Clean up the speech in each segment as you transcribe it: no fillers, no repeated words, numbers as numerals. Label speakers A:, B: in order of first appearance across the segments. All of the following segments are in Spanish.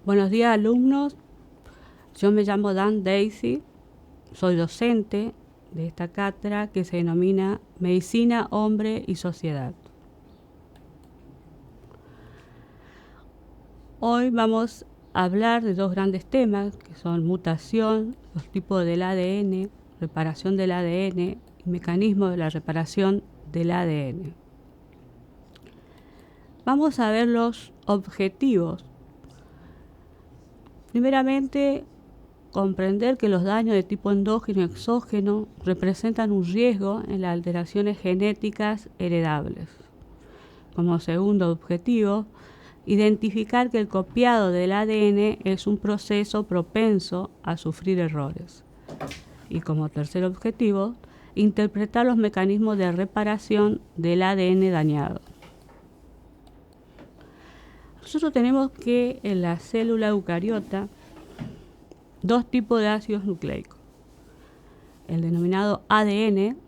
A: Buenos días, alumnos. Yo me llamo Dan Daisy, soy docente de esta cátedra que se denomina Medicina, Hombre y Sociedad. Hoy vamos a hablar de dos grandes temas que son mutación, los tipos del ADN, reparación del ADN y mecanismos de la reparación del ADN. Vamos a ver los objetivos. Primeramente, comprender que los daños de tipo endógeno y exógeno representan un riesgo en las alteraciones genéticas heredables. Como segundo objetivo, identificar que el copiado del ADN es un proceso propenso a sufrir errores. Y como tercer objetivo, interpretar los mecanismos de reparación del ADN dañado. Nosotros tenemos que en la célula eucariota dos tipos de ácidos nucleicos, el denominado ADN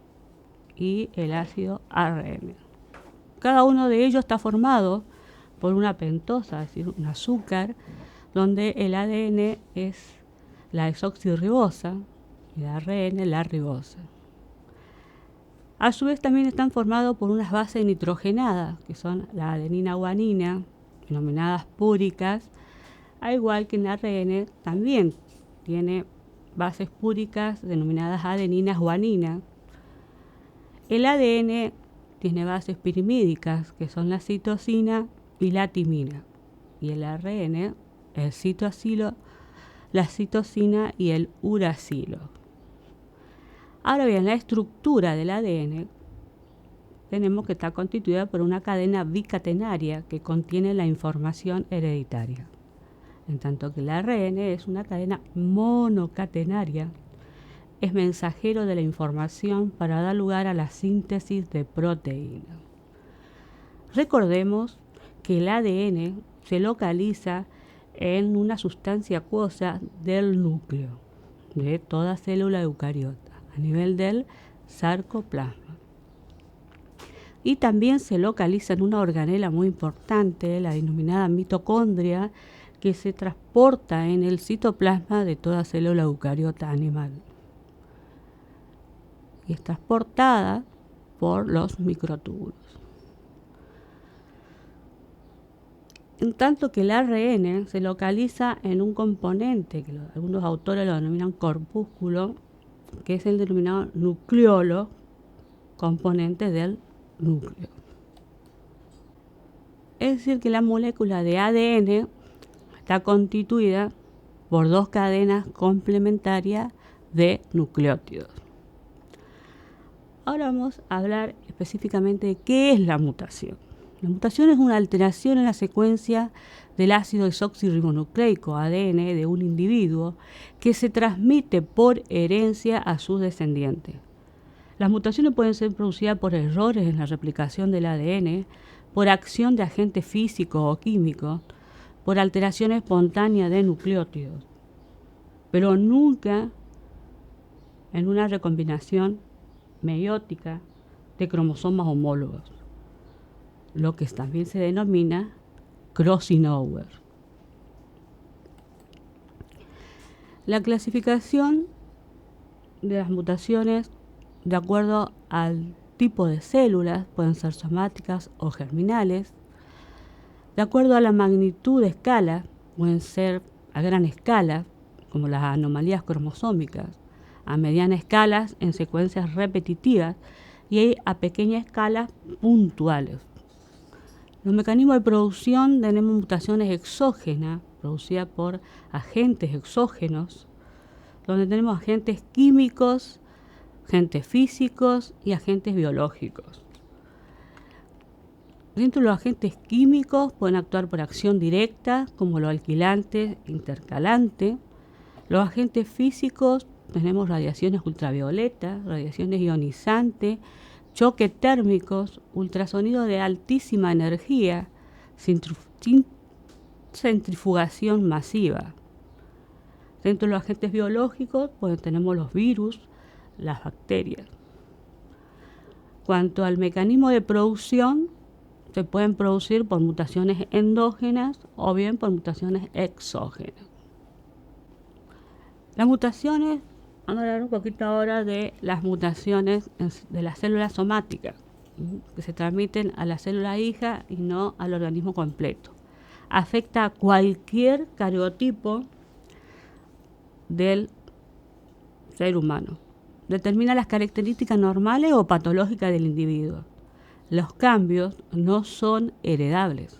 A: y el ácido ARN. Cada uno de ellos está formado por una pentosa, es decir, un azúcar, donde el ADN es la desoxirribosa y el ARN la ribosa. A su vez también están formados por unas bases nitrogenadas, que son la adenina guanina, denominadas púricas, al igual que en ARN también tiene bases púricas denominadas adeninas guanina. El ADN tiene bases pirimídicas, que son la citosina y la timina. Y el ARN, el citoacilo, la citosina y el uracilo. Ahora bien, la estructura del ADN tenemos que estar constituida por una cadena bicatenaria que contiene la información hereditaria, en tanto que el ARN es una cadena monocatenaria, es mensajero de la información para dar lugar a la síntesis de proteínas. Recordemos que el ADN se localiza en una sustancia acuosa del núcleo de toda célula eucariota, a nivel del sarcoplasma. Y también se localiza en una organela muy importante, la denominada mitocondria, que se transporta en el citoplasma de toda célula eucariota animal. Y es transportada por los microtúbulos. En tanto que el ARN se localiza en un componente que algunos autores lo denominan corpúsculo, que es el denominado nucleolo, componente del núcleo. Es decir, que la molécula de ADN está constituida por dos cadenas complementarias de nucleótidos. Ahora vamos a hablar específicamente de qué es la mutación. La mutación es una alteración en la secuencia del ácido desoxirribonucleico, ADN, de un individuo que se transmite por herencia a sus descendientes. Las mutaciones pueden ser producidas por errores en la replicación del ADN, por acción de agentes físicos o químicos, por alteración espontánea de nucleótidos, pero nunca en una recombinación meiótica de cromosomas homólogos, lo que también se denomina crossing over. La clasificación de las mutaciones de acuerdo al tipo de células pueden ser somáticas o germinales. De acuerdo a la magnitud de escala, pueden ser a gran escala, como las anomalías cromosómicas, a mediana escala en secuencias repetitivas y a pequeña escala puntuales. Los mecanismos de producción tenemos mutaciones exógenas, producidas por agentes exógenos, donde tenemos agentes químicos, agentes físicos y agentes biológicos. Dentro de los agentes químicos pueden actuar por acción directa, como los alquilantes, intercalantes. Los agentes físicos tenemos radiaciones ultravioletas, radiaciones ionizantes, choques térmicos, ultrasonido de altísima energía, centrifugación masiva. Dentro de los agentes biológicos pues tenemos los virus, las bacterias. Cuanto al mecanismo de producción, se pueden producir por mutaciones endógenas o bien por mutaciones exógenas. Las mutaciones, vamos a hablar un poquito ahora de las mutaciones de las células somáticas, que se transmiten a la célula hija y no al organismo completo. Afecta a cualquier cariotipo del ser humano. Determina las características normales o patológicas del individuo. Los cambios no son heredables.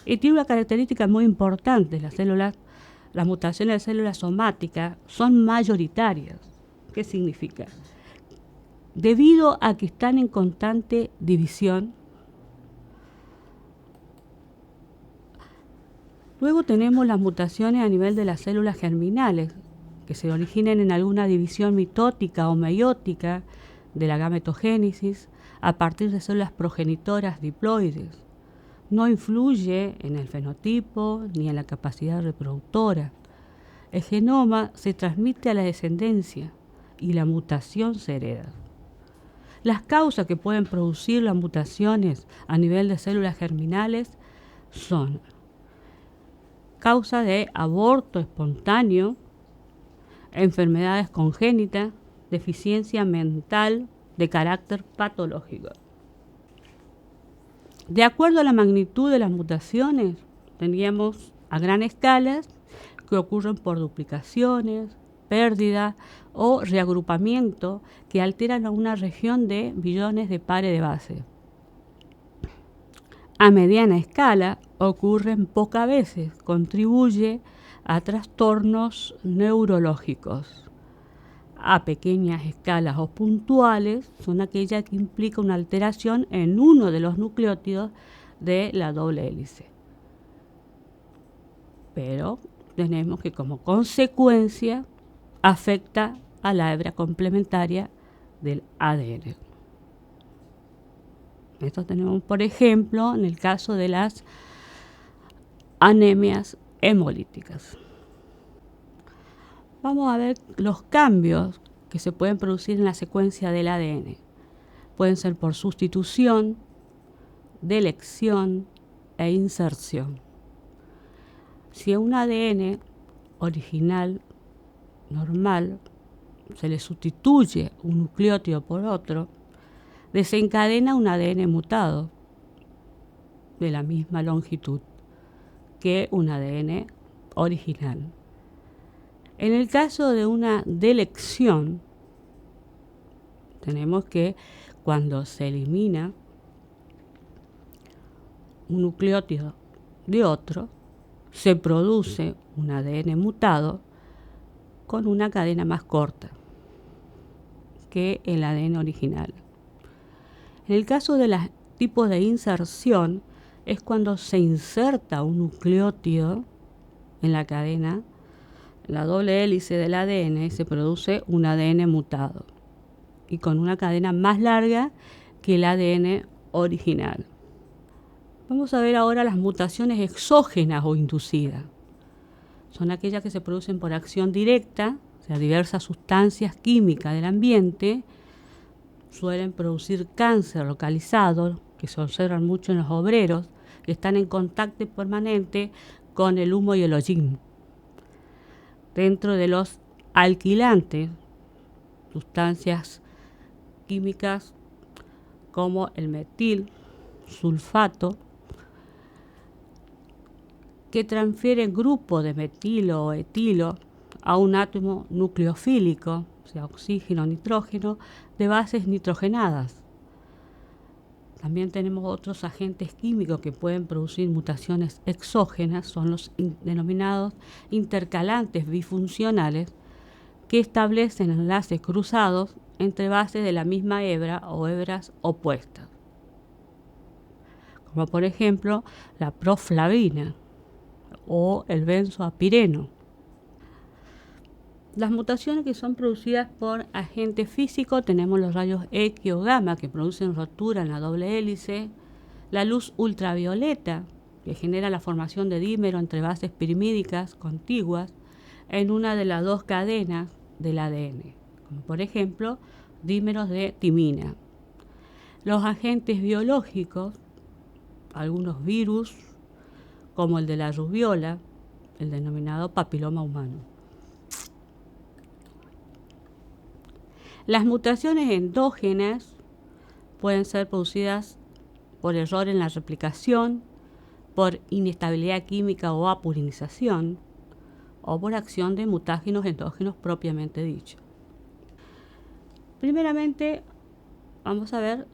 A: Y tiene una característica muy importante: las mutaciones de células somáticas son mayoritarias. ¿Qué significa? Debido a que están en constante división. Luego tenemos las mutaciones a nivel de las células germinales, que se originan en alguna división mitótica o meiótica de la gametogénesis a partir de células progenitoras diploides. No influye en el fenotipo ni en la capacidad reproductora. El genoma se transmite a la descendencia y la mutación se hereda. Las causas que pueden producir las mutaciones a nivel de células germinales son causa de aborto espontáneo, enfermedades congénitas, deficiencia mental de carácter patológico. De acuerdo a la magnitud de las mutaciones, teníamos a gran escala que ocurren por duplicaciones, pérdida o reagrupamiento que alteran a una región de billones de pares de base. A mediana escala ocurren pocas veces, contribuye a trastornos neurológicos. A pequeñas escalas o puntuales son aquellas que implican una alteración en uno de los nucleótidos de la doble hélice. Pero tenemos que como consecuencia afecta a la hebra complementaria del ADN. Esto tenemos, por ejemplo, en el caso de las anemias hemolíticas. Vamos a ver los cambios que se pueden producir en la secuencia del ADN. Pueden ser por sustitución, delección e inserción. Si a un ADN original, normal, se le sustituye un nucleótido por otro, desencadena un ADN mutado de la misma longitud que un ADN original. En el caso de una delección, tenemos que cuando se elimina un nucleótido de otro, se produce un ADN mutado con una cadena más corta que el ADN original. En el caso de los tipos de inserción, es cuando se inserta un nucleótido en la cadena, la doble hélice del ADN, y se produce un ADN mutado y con una cadena más larga que el ADN original. Vamos a ver ahora las mutaciones exógenas o inducidas. Son aquellas que se producen por acción directa, o sea, diversas sustancias químicas del ambiente. Suelen producir cáncer localizado, que se observan mucho en los obreros, que están en contacto permanente con el humo y el hollín. Dentro de los alquilantes, sustancias químicas como el metil sulfato, que transfieren grupos de metilo o etilo a un átomo nucleofílico, o sea, oxígeno o nitrógeno, de bases nitrogenadas. También tenemos otros agentes químicos que pueden producir mutaciones exógenas, son los denominados intercalantes bifuncionales, que establecen enlaces cruzados entre bases de la misma hebra o hebras opuestas, como por ejemplo la proflavina o el benzoapireno. Las mutaciones que son producidas por agentes físicos, tenemos los rayos X o gamma que producen rotura en la doble hélice, la luz ultravioleta que genera la formación de dímero entre bases pirimídicas contiguas en una de las dos cadenas del ADN, como por ejemplo dímeros de timina. Los agentes biológicos algunos virus, como el de la rubiola, el denominado papiloma humano. Las mutaciones endógenas pueden ser producidas por error en la replicación, por inestabilidad química o apurinización, o por acción de mutágenos endógenos propiamente dicho. Primeramente, vamos a ver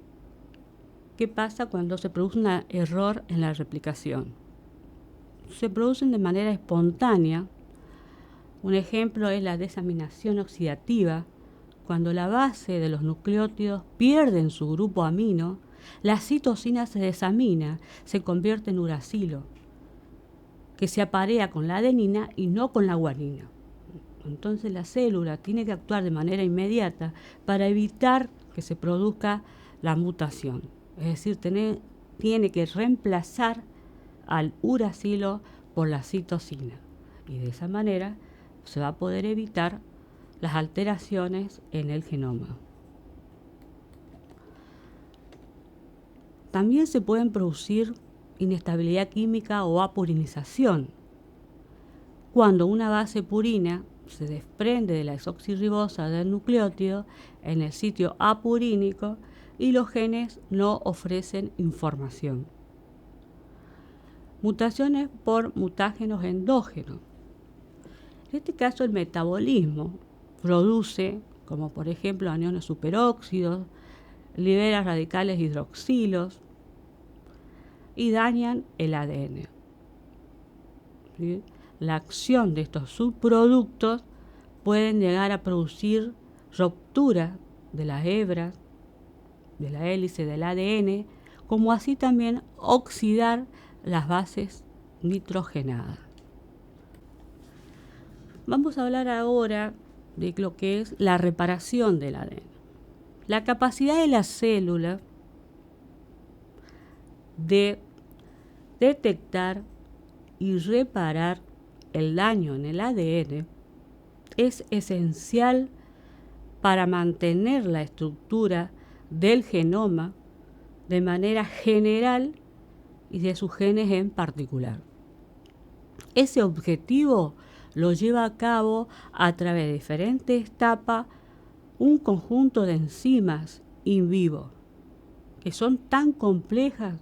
A: qué pasa cuando se produce un error en la replicación. Se producen de manera espontánea. Un ejemplo es la desaminación oxidativa. Cuando la base de los nucleótidos pierde su grupo amino, la citosina se desamina, se convierte en uracilo, que se aparea con la adenina y no con la guanina. Entonces la célula tiene que actuar de manera inmediata para evitar que se produzca la mutación. Es decir, tiene que reemplazar al uracilo por la citosina. Y de esa manera se va a poder evitar las alteraciones en el genoma. También se pueden producir inestabilidad química o apurinización. Cuando una base purina se desprende de la desoxirribosa del nucleótido en el sitio apurínico y los genes no ofrecen información. Mutaciones por mutágenos endógenos. En este caso el metabolismo produce, como por ejemplo aniones superóxidos, libera radicales hidroxilos y dañan el ADN. ¿Sí? La acción de estos subproductos pueden llegar a producir ruptura de las hebras, de la hélice del ADN, como así también oxidar las bases nitrogenadas. Vamos a hablar ahora de lo que es la reparación del ADN. La capacidad de la célula de detectar y reparar el daño en el ADN es esencial para mantener la estructura del genoma de manera general y de sus genes en particular. Ese objetivo lo lleva a cabo a través de diferentes etapas un conjunto de enzimas in vivo que son tan complejas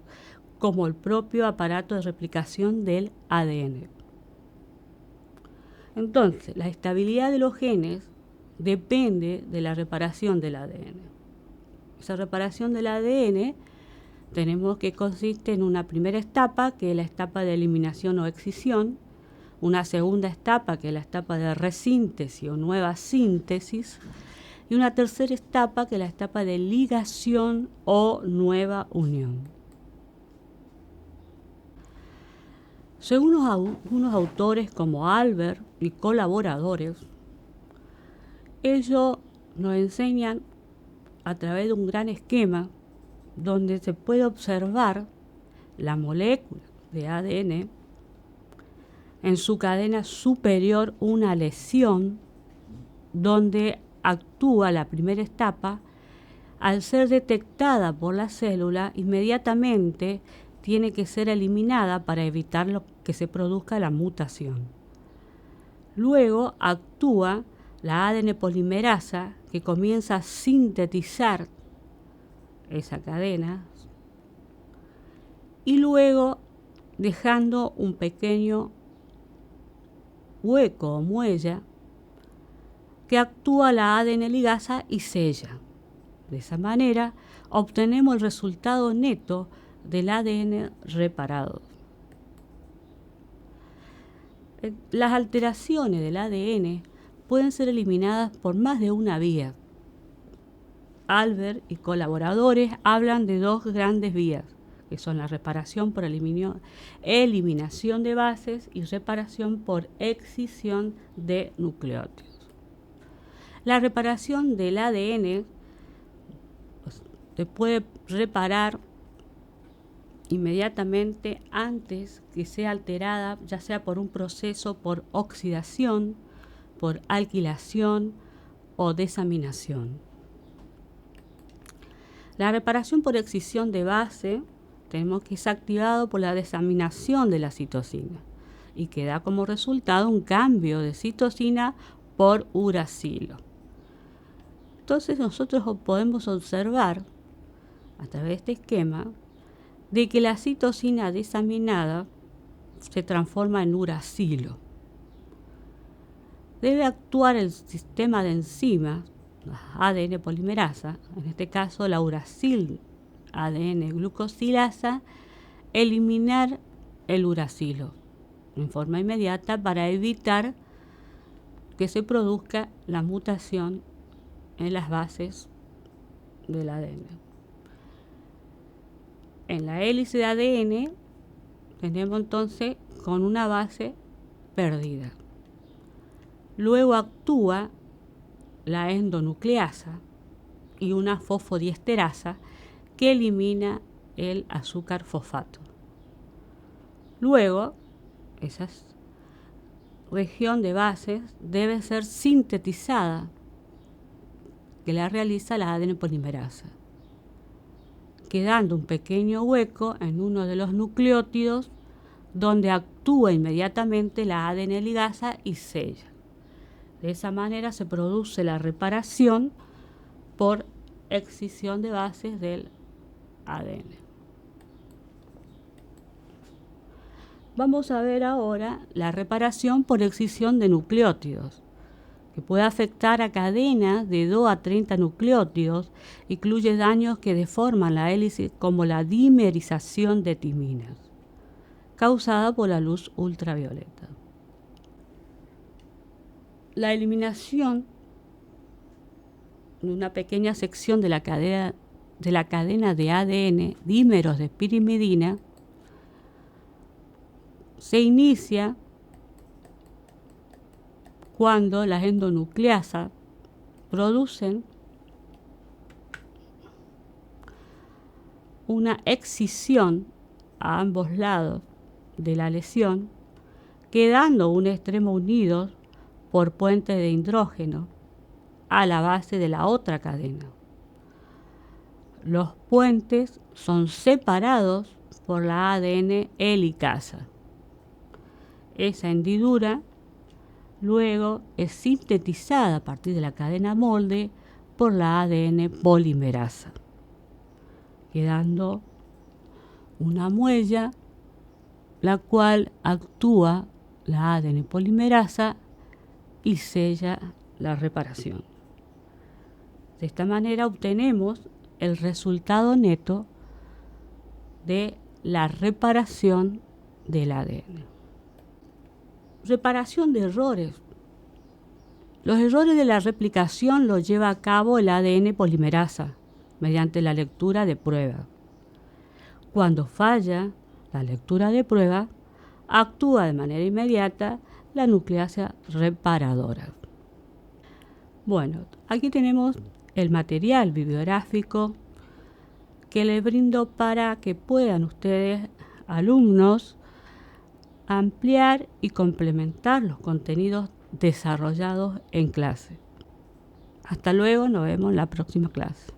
A: como el propio aparato de replicación del ADN. Entonces, la estabilidad de los genes depende de la reparación del ADN. Esa reparación del ADN tenemos que consiste en una primera etapa, que es la etapa de eliminación o excisión, una segunda etapa, que es la etapa de resíntesis o nueva síntesis, y una tercera etapa, que es la etapa de ligación o nueva unión. Según algunos autores como Albert y colaboradores, ellos nos enseñan a través de un gran esquema donde se puede observar la molécula de ADN en su cadena superior, una lesión donde actúa la primera etapa. Al ser detectada por la célula, inmediatamente tiene que ser eliminada para evitar que se produzca la mutación. Luego actúa la ADN polimerasa, que comienza a sintetizar esa cadena y luego, dejando un pequeño hueco o muella, que actúa la ADN ligasa y sella. De esa manera obtenemos el resultado neto del ADN reparado. Las alteraciones del ADN pueden ser eliminadas por más de una vía. Albert y colaboradores hablan de dos grandes vías, que son la reparación por eliminación de bases y reparación por excisión de nucleótidos. La reparación del ADN se puede reparar inmediatamente antes que sea alterada, ya sea por un proceso por oxidación, por alquilación o desaminación. La reparación por excisión de base tenemos que es activado por la desaminación de la citosina y que da como resultado un cambio de citosina por uracilo. Entonces nosotros podemos observar a través de este esquema de que la citosina desaminada se transforma en uracilo. Debe actuar el sistema de enzimas, ADN polimerasa, en este caso la uracil ADN glucosilasa, eliminar el uracilo en forma inmediata para evitar que se produzca la mutación en las bases del ADN. En la hélice de ADN tenemos entonces con una base perdida. Luego actúa la endonucleasa y una fosfodiesterasa que elimina el azúcar fosfato. Luego, esa región de bases debe ser sintetizada, que la realiza la ADN polimerasa, quedando un pequeño hueco en uno de los nucleótidos donde actúa inmediatamente la ADN ligasa y sella. De esa manera se produce la reparación por excisión de bases del ADN. Vamos a ver ahora la reparación por excisión de nucleótidos, que puede afectar a cadenas de 2 a 30 nucleótidos, incluye daños que deforman la hélice como la dimerización de timinas, causada por la luz ultravioleta. La eliminación de una pequeña sección de la cadena de ADN dímeros de pirimidina se inicia cuando las endonucleasas producen una excisión a ambos lados de la lesión, quedando un extremo unido por puente de hidrógeno a la base de la otra cadena. Los puentes son separados por la ADN helicasa. Esa hendidura luego es sintetizada a partir de la cadena molde por la ADN polimerasa, quedando una muella, la cual actúa la ADN polimerasa y sella la reparación. De esta manera obtenemos el resultado neto de la reparación del ADN. Reparación de errores. Los errores de la replicación los lleva a cabo el ADN polimerasa mediante la lectura de prueba. Cuando falla la lectura de prueba, actúa de manera inmediata la nucleasa reparadora. Bueno, aquí tenemos el material bibliográfico que les brindo para que puedan ustedes, alumnos, ampliar y complementar los contenidos desarrollados en clase. Hasta luego, nos vemos en la próxima clase.